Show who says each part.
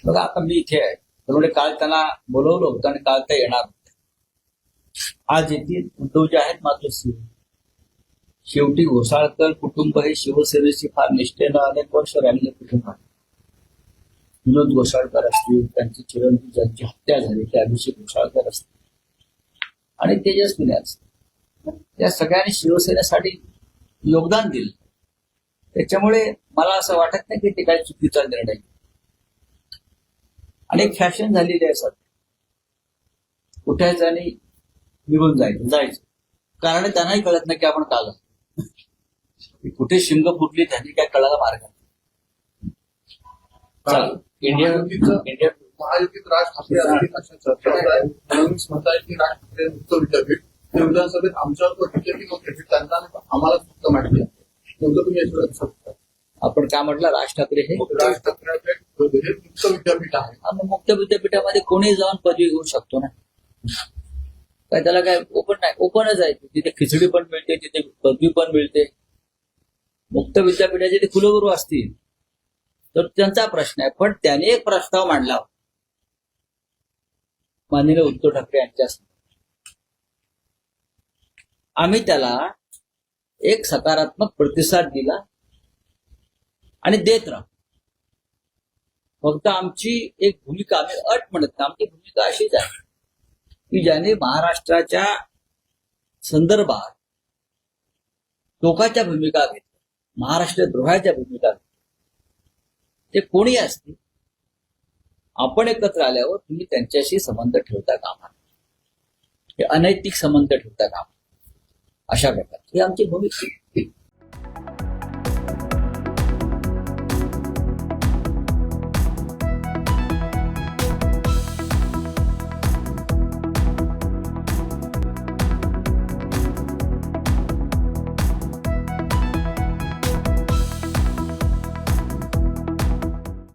Speaker 1: बघा आता मी इथे आहे, त्यामुळे काल त्यांना बोलवलं होतं आणि काल ते येणार होते. आज येतील. उद्धव जे आहेत मात्र शेवटी घोसाळकर कुटुंब हे शिवसेनेशी फार निष्ठेनं अनेक वर्ष राहिलेले कुटुंब आहे. विनोद घोसाळकर असतील, त्यांचे चिरंजीव ज्यांची हत्या झाली ते अभिषेक घोसाळकर असतील आणि तेजस्विनी असतील, या सगळ्यांनी शिवसेनेसाठी योगदान दिलं. त्याच्यामुळे मला असं वाटत नाही की ते काही चुकीचा निर्णय. अनेक फॅशन झालेली आहे सर, उठायचं आणि निघून जायचं. कारण त्यांनाही कळत नाही की आपण का जातो, कुठे शिंग फुटली त्यांनी काय कळायला मार्ग.
Speaker 2: महायुतीत राज ठाकरे असतील अशा चर्चा आहे. फडणवीस म्हणताय की राज ठाकरे मुक्त विद्यापीठ ते विधानसभेत आमच्यावर विद्यापीठ त्यांना आम्हाला फक्त माहिती आहे. नेमकं तुम्ही याच्यावर शकता.
Speaker 1: आपण काय म्हटलं, राज ठाकरे हे
Speaker 2: राज ठाकरे हे मुक्त विद्यापीठ आहे.
Speaker 1: आणि मुक्त विद्यापीठामध्ये कोणी जाऊन पदवी घेऊ शकतो ना. काय त्याला काय ओपन नाही, ओपनच आहे. तिथे खिचडी पण मिळते, तिथे पदवी पण मिळते. मुक्त विद्यापीठाचे ते कुलगुरू असतील तर त्यांचा प्रश्न आहे. पण त्याने एक प्रस्ताव मांडला माननीय उद्धव ठाकरे यांच्या, आम्ही त्याला एक सकारात्मक प्रतिसाद दिला आणि देत राहू. फक्त आमची एक भूमिका, आम्ही अट म्हणत नाही, आमची भूमिका अशीच आहे की ज्याने महाराष्ट्राच्या संदर्भात टोकाच्या भूमिका घेतल्या, महाराष्ट्र द्रोहाच्या भूमिका घेतल्या, ते कोणी असतील, आपण एकत्र आल्यावर तुम्ही त्यांच्याशी संबंध ठेवता कामा नये, हे अनैतिक संबंध ठेवता कामा, अशा प्रकारची ही आमची भूमिका.